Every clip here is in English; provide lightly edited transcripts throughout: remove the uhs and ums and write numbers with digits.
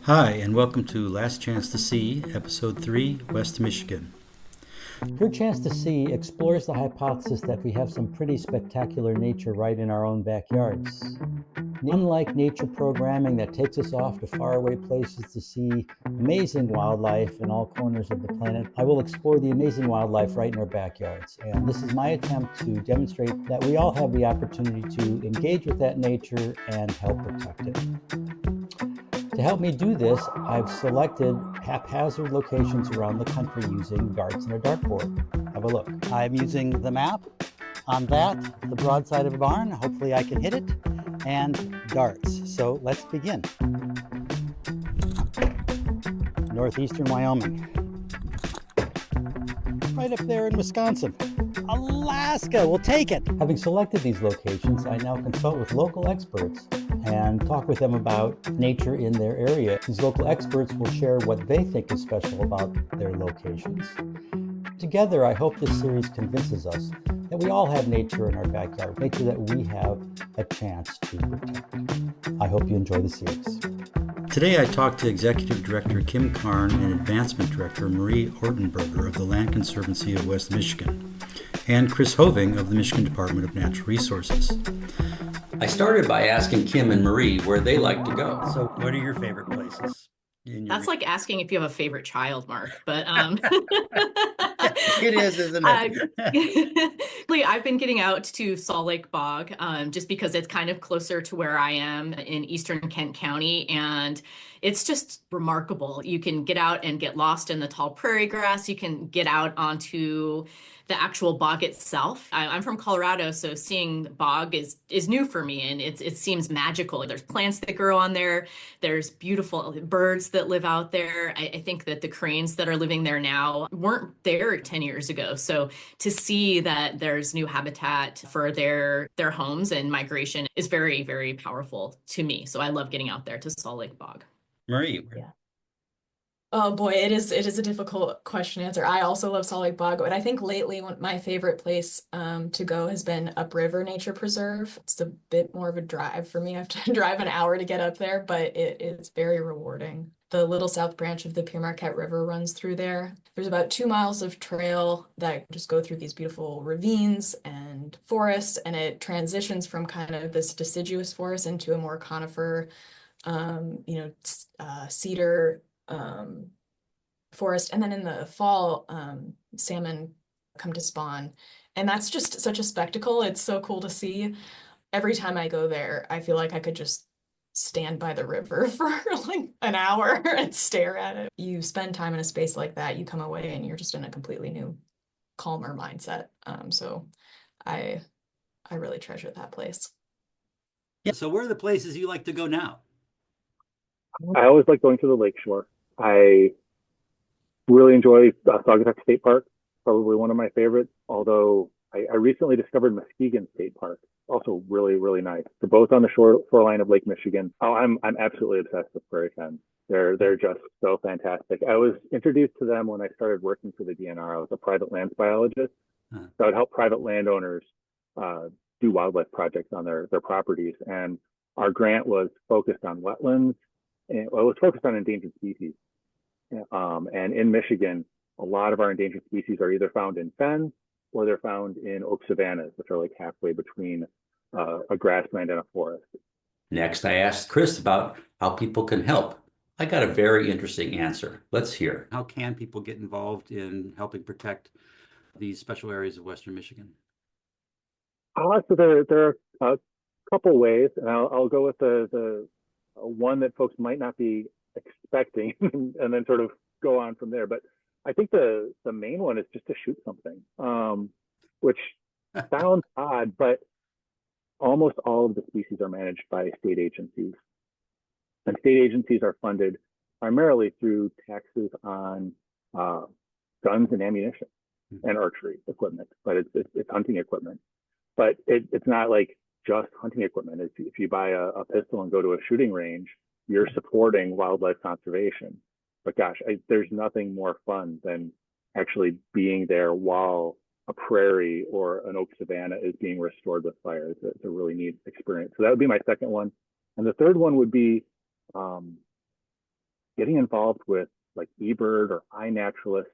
Hi, and welcome to Last Chance to See, Episode 3, West Michigan. Your Chance to See explores the hypothesis that we have some pretty spectacular nature right in our own backyards. Unlike nature programming that takes us off to faraway places to see amazing wildlife in all corners of the planet, I will explore the amazing wildlife right in our backyards. And this is my attempt to demonstrate that we all have the opportunity to engage with that nature and help protect it. To help me do this, I've selected haphazard locations around the country using darts and a dartboard. Have a look. I'm using the map. On that, the broadside of a barn. Hopefully I can hit it. And darts. So let's begin. Northeastern Wyoming. Right up there in Wisconsin. Alaska, we'll take it. Having selected these locations, I now consult with local experts and talk with them about nature in their area. These local experts will share what they think is special about their locations. Together, I hope this series convinces us that we all have nature in our backyard, nature that we have a chance to protect. I hope you enjoy the series. Today I talked to Executive Director Kim Karn and Advancement Director Marie Ortenberger of the Land Conservancy of West Michigan, and Chris Hoving of the Michigan Department of Natural Resources. I started by asking Kim and Marie where they like to go. So, what are your favorite places? That's like asking if you have a favorite child, Mark. But It is, isn't it? I've been getting out to Salt Lake Bog just because it's kind of closer to where I am in eastern Kent County, and it's just remarkable. You can get out and get lost in the tall prairie grass. You can get out onto the actual bog itself. I'm from Colorado, so seeing bog is new for me, and it seems magical. There's plants that grow on there. There's beautiful birds that live out there. I think that the cranes that are living there now weren't there 10 years ago. So to see that there's new habitat for their homes and migration is very, very powerful to me. So I love getting out there to Salt Lake Bog. Marie. Yeah. Oh boy, it is a difficult question to answer. I also love Salt Lake Bog, but I think lately my favorite place to go has been Upriver Nature Preserve. It's a bit more of a drive for me. I have to drive an hour to get up there, but it is very rewarding. The Little South branch of the Pere Marquette River runs through there. There's about 2 miles of trail that just go through these beautiful ravines and forests, and it transitions from kind of this deciduous forest into a more conifer, cedar forest. And then in the fall, salmon come to spawn. And that's just such a spectacle. It's so cool to see. Every time I go there, I feel like I could just stand by the river for like an hour and stare at it. You spend time in a space like that, you come away and you're just in a completely new, calmer mindset. So I really treasure that place. Yeah, so where are the places you like to go now? I always like going to the lakeshore. I really enjoy Saugatuck State Park, probably one of my favorites, although I recently discovered Muskegon State Park, also really, really nice. They're both on the shoreline of Lake Michigan. Oh, I'm absolutely obsessed with prairie fens. They're just so fantastic. I was introduced to them when I started working for the DNR. I was a private lands biologist. So I would help private landowners do wildlife projects on their properties. And our grant was focused on wetlands. It was focused on endangered species. And in Michigan, a lot of our endangered species are either found in fens or they're found in oak savannas, which are like halfway between a grassland and a forest. Next, I asked Chris about how people can help. I got a very interesting answer. Let's hear. How can people get involved in helping protect these special areas of Western Michigan? So there are a couple ways, and I'll go with the one that folks might not be expecting and then sort of go on from there. But I think the main one is just to shoot something, which sounds odd, but almost all of the species are managed by state agencies. And state agencies are funded primarily through taxes on guns and ammunition and archery equipment, but it's hunting equipment. But it's not like just hunting equipment. If you buy a pistol and go to a shooting range, you're supporting wildlife conservation. But gosh, there's nothing more fun than actually being there while a prairie or an oak savanna is being restored with fire. It's a really neat experience. So that would be my second one. And the third one would be getting involved with like eBird or iNaturalist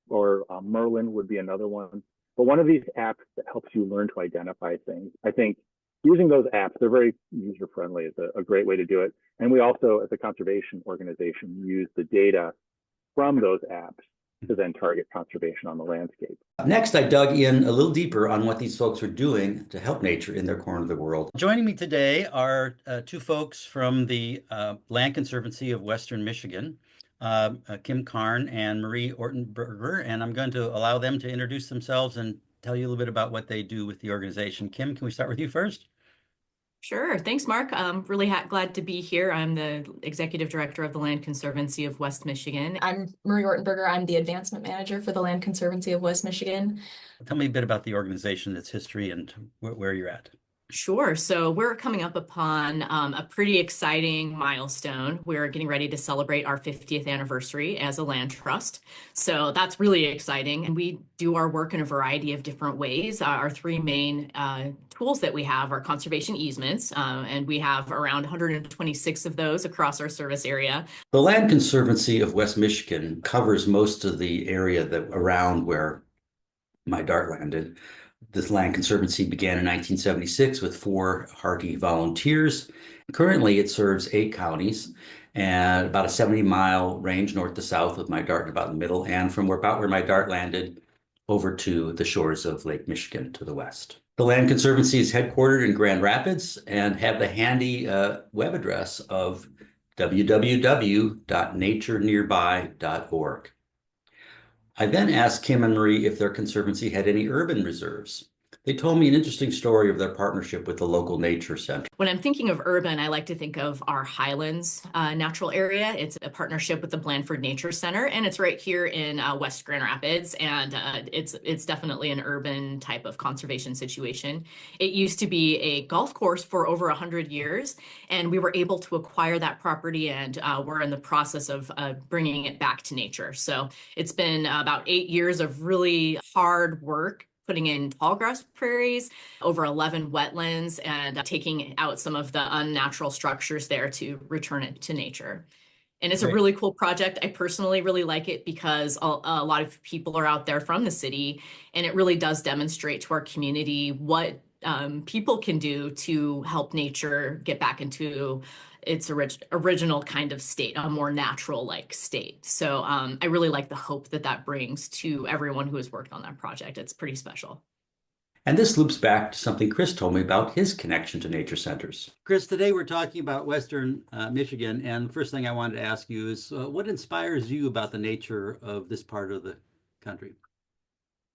or Merlin would be another one. But one of these apps that helps you learn to identify things. I think using those apps, they're very user friendly, is a great way to do it. And we also, as a conservation organization, use the data from those apps to then target conservation on the landscape. Next, I dug in a little deeper on what these folks are doing to help nature in their corner of the world. Joining me today are two folks from the Land Conservancy of Western Michigan, Kim Karn and Marie Ortenberger, and I'm going to allow them to introduce themselves and tell you a little bit about what they do with the organization. Kim, can we start with you first? Sure. Thanks, Mark. I'm really glad to be here. I'm the Executive Director of the Land Conservancy of West Michigan. I'm Marie Ortenberger. I'm the Advancement Manager for the Land Conservancy of West Michigan. Tell me a bit about the organization, its history, and where you're at. Sure. So we're coming up upon a pretty exciting milestone. We're getting ready to celebrate our 50th anniversary as a land trust. So that's really exciting. And we do our work in a variety of different ways. Our three main tools that we have are conservation easements, and we have around 126 of those across our service area. The Land Conservancy of West Michigan covers most of the area around where my dart landed. This Land Conservancy began in 1976 with 4 hearty volunteers. Currently, it serves 8 counties and about a 70-mile range north to south, with my dart about in the middle, and from about where my dart landed over to the shores of Lake Michigan to the west. The Land Conservancy is headquartered in Grand Rapids and have the handy web address of www.naturenearby.org. I then asked Kim and Marie if their conservancy had any urban reserves. They told me an interesting story of their partnership with the local nature center. When I'm thinking of urban, I like to think of our Highlands natural area. It's a partnership with the Blandford Nature Center, and it's right here in West Grand Rapids, and it's definitely an urban type of conservation situation. It used to be a golf course for over 100 years, and we were able to acquire that property, and we're in the process of bringing it back to nature. So it's been about 8 years of really hard work, putting in tall grass prairies, over 11 wetlands, and taking out some of the unnatural structures there to return it to nature. And it's a really cool project. I personally really like it because a lot of people are out there from the city, and it really does demonstrate to our community what people can do to help nature get back into its original kind of state, a more natural-like state. So I really like the hope that brings to everyone who has worked on that project. It's pretty special. And this loops back to something Chris told me about his connection to nature centers. Chris, today we're talking about Western Michigan, and the first thing I wanted to ask you is what inspires you about the nature of this part of the country?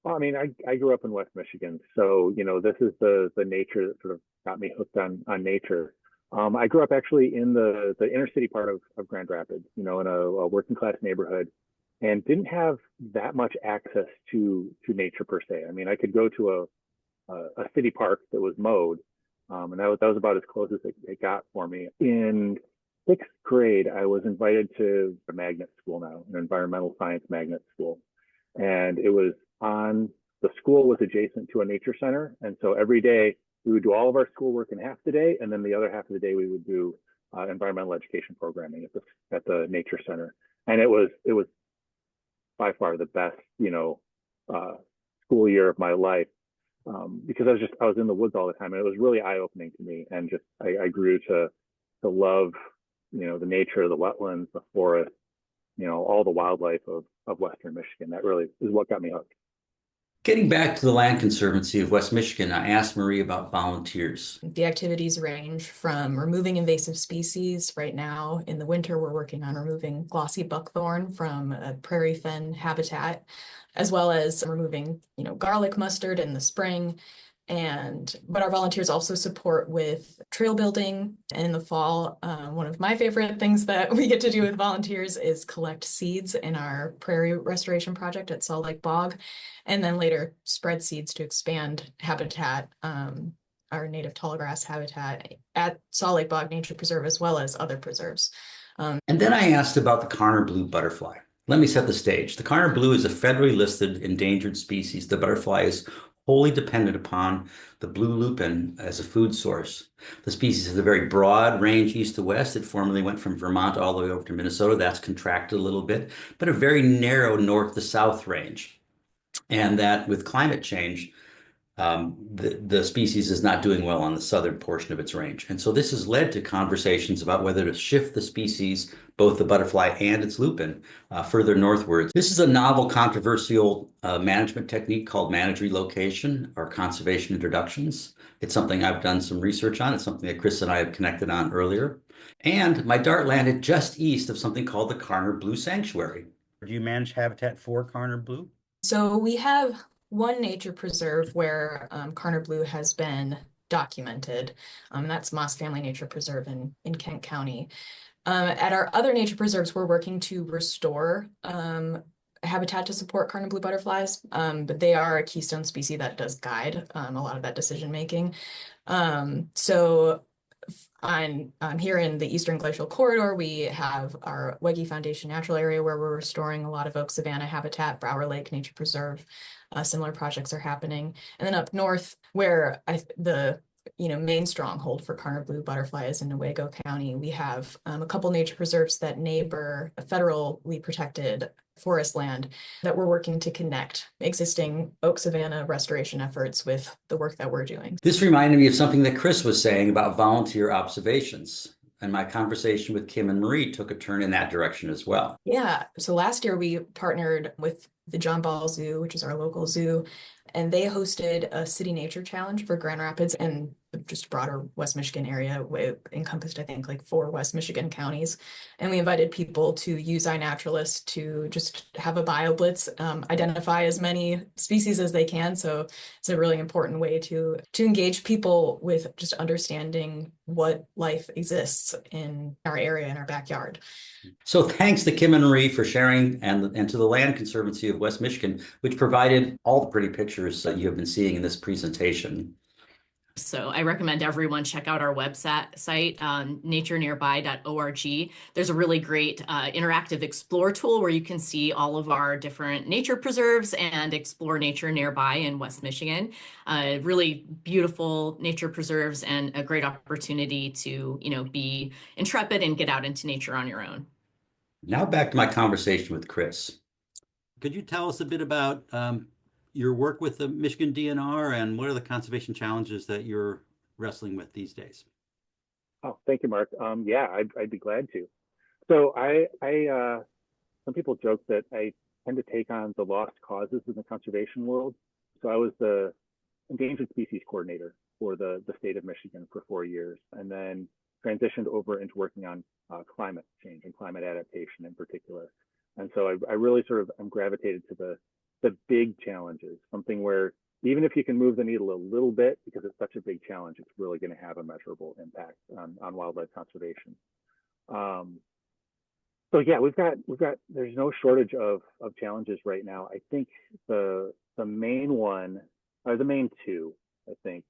Well, I mean, I grew up in West Michigan, so this is the nature that sort of got me hooked on nature. I grew up actually in the inner city part of Grand Rapids, in a working class neighborhood, and didn't have that much access to nature per se. I mean, I could go to a city park that was mowed, and that was about as close as it got for me. In 6th grade, I was invited to a magnet school now, an environmental science magnet school, and the school was adjacent to a nature center, and so every day we would do all of our schoolwork in half the day, and then the other half of the day we would do environmental education programming at the nature center. And it was by far the best school year of my life, because I was in the woods all the time, and it was really eye-opening to me. And just I grew to love the nature, the wetlands, the forest, all the wildlife of Western Michigan. That really is what got me hooked. Getting back to the Land Conservancy of West Michigan, I asked Marie about volunteers. The activities range from removing invasive species. Right now, in the winter, we're working on removing glossy buckthorn from a prairie fen habitat, as well as removing, garlic mustard in the spring. But our volunteers also support with trail building. And in the fall, one of my favorite things that we get to do with volunteers is collect seeds in our prairie restoration project at Salt Lake Bog, and then later spread seeds to expand habitat, our native tall grass habitat at Salt Lake Bog Nature Preserve, as well as other preserves. And then I asked about the Karner blue butterfly. Let me set the stage. The Karner blue is a federally listed endangered species. The butterfly is wholly dependent upon the blue lupin as a food source. The species has a very broad range east to west. It formerly went from Vermont all the way over to Minnesota. That's contracted a little bit, but a very narrow north to south range. And that with climate change, the species is not doing well on the southern portion of its range. And so this has led to conversations about whether to shift the species, both the butterfly and its lupin, further northwards. This is a novel, controversial management technique called managed relocation or conservation introductions. It's something I've done some research on. It's something that Chris and I have connected on earlier. And my dart landed just east of something called the Karner Blue Sanctuary. Do you manage habitat for Karner Blue? So we have one nature preserve where Karner Blue has been documented. That's Moss Family Nature Preserve in Kent County. At our other nature preserves, we're working to restore habitat to support Karner Blue butterflies, but they are a keystone species that does guide a lot of that decision making. So on here in the Eastern Glacial Corridor, we have our Wegge Foundation Natural Area where we're restoring a lot of oak savanna habitat. Brower Lake Nature Preserve, similar projects are happening. And then up north, where the main stronghold for Karner Blue butterfly is in Newaygo County, we have a couple nature preserves that neighbor a federally protected forest land that we're working to connect existing oak savanna restoration efforts with the work that we're doing. This reminded me of something that Chris was saying about volunteer observations. And my conversation with Kim and Marie took a turn in that direction as well. Yeah. So last year we partnered with the John Ball Zoo, which is our local zoo, and they hosted a city nature challenge for Grand Rapids and just broader West Michigan area. It encompassed, I think, like 4 West Michigan counties. And we invited people to use iNaturalist to just have a bio blitz, identify as many species as they can. So it's a really important way to engage people with just understanding what life exists in our area, in our backyard. So thanks to Kim and Marie for sharing and to the Land Conservancy of West Michigan, which provided all the pretty pictures that you have been seeing in this presentation. So I recommend everyone check out our website, naturenearby.org. There's a really great interactive explore tool where you can see all of our different nature preserves and explore nature nearby in West Michigan. Really beautiful nature preserves and a great opportunity to, be intrepid and get out into nature on your own. Now back to my conversation with Chris. Could you tell us a bit about your work with the Michigan DNR and what are the conservation challenges that you're wrestling with these days? Oh, thank you, Mark. Yeah, I'd be glad to. So some people joke that I tend to take on the lost causes in the conservation world. So I was the endangered species coordinator for the state of Michigan for 4 years, and then transitioned over into working on climate change and climate adaptation in particular. And so I really sort of am gravitated to the big challenges, something where even if you can move the needle a little bit, because it's such a big challenge, it's really going to have a measurable impact on wildlife conservation. So yeah, we've got there's no shortage of challenges right now. I think the main one, or the main two, I think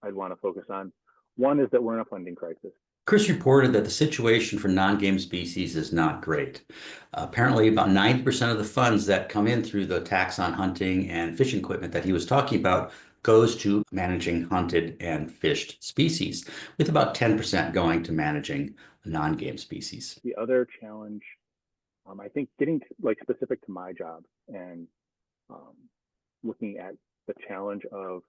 I'd want to focus on. One is that we're in a funding crisis. Chris reported that the situation for non-game species is not great. Apparently, about 90% of the funds that come in through the tax on hunting and fishing equipment that he was talking about goes to managing hunted and fished species, with about 10% going to managing non-game species. The other challenge, I think, getting specific to my job and looking at the challenge of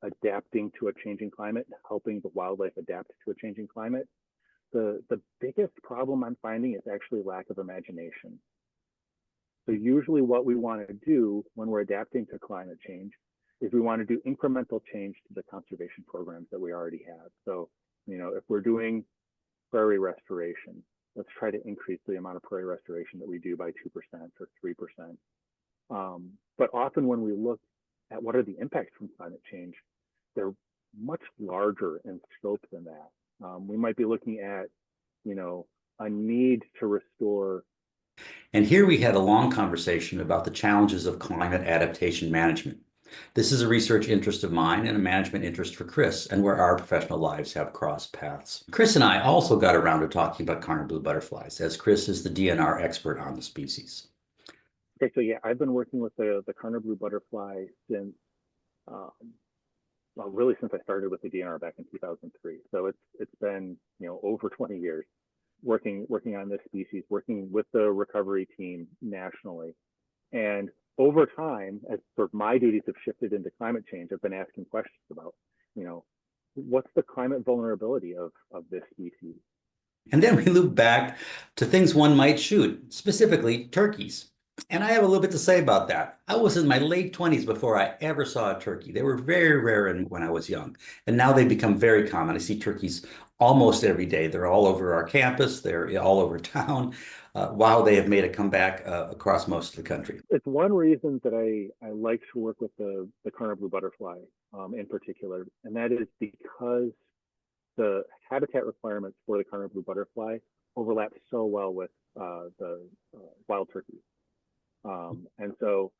adapting to a changing climate, helping the wildlife adapt to a changing climate. The biggest problem I'm finding is actually lack of imagination. So usually what we want to do when we're adapting to climate change is we want to do incremental change to the conservation programs that we already have. So, if we're doing prairie restoration, let's try to increase the amount of prairie restoration that we do by 2% or 3%. But often when we look at what are the impacts from climate change, they're much larger in scope than that. We might be looking at, a need to restore. And here we had a long conversation about the challenges of climate adaptation management. This is a research interest of mine and a management interest for Chris, and where our professional lives have crossed paths. Chris and I also got around to talking about Karner blue butterflies, as Chris is the DNR expert on the species. Okay, so yeah, I've been working with the Karner blue butterfly since well, really since I started with the DNR back in 2003. So it's been, over 20 years working on this species, working with the recovery team nationally. And over time, as sort of my duties have shifted into climate change, I've been asking questions about, what's the climate vulnerability of this species? And then we loop back to things one might shoot, specifically turkeys. And I have a little bit to say about that. I was in my late 20s before I ever saw a turkey. They were very rare when I was young. And now they've become very common. I see turkeys almost every day. They're all over our campus. They're all over town. Wow, they have made a comeback across most of the country. It's one reason that I like to work with the Karner blue butterfly in particular. And that is because the habitat requirements for the Karner blue butterfly overlap so well with the wild turkeys. And so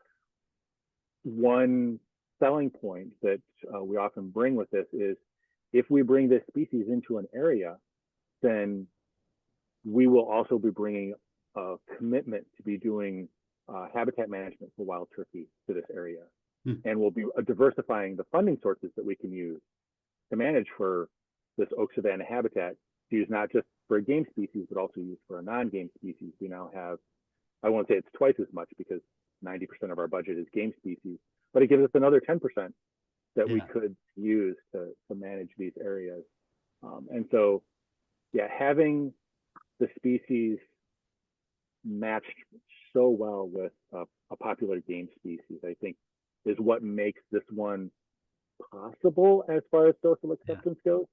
one selling point that we often bring with this is if we bring this species into an area, then we will also be bringing a commitment to be doing habitat management for wild turkey to this area. And we'll be diversifying the funding sources that we can use to manage for this oak savanna habitat, to use not just for a game species, but also used for a non-game species. We now have, I won't say it's twice as much because 90% of our budget is game species, but it gives us another 10% that we could use to manage these areas. And so, having the species matched so well with a popular game species, I think, is what makes this one possible as far as social acceptance goes.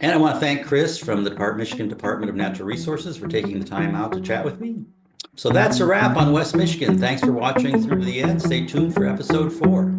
And I want to thank Chris from the Michigan Department of Natural Resources for taking the time out to chat with me. So that's a wrap on West Michigan. Thanks for watching through the end. Stay tuned for episode 4.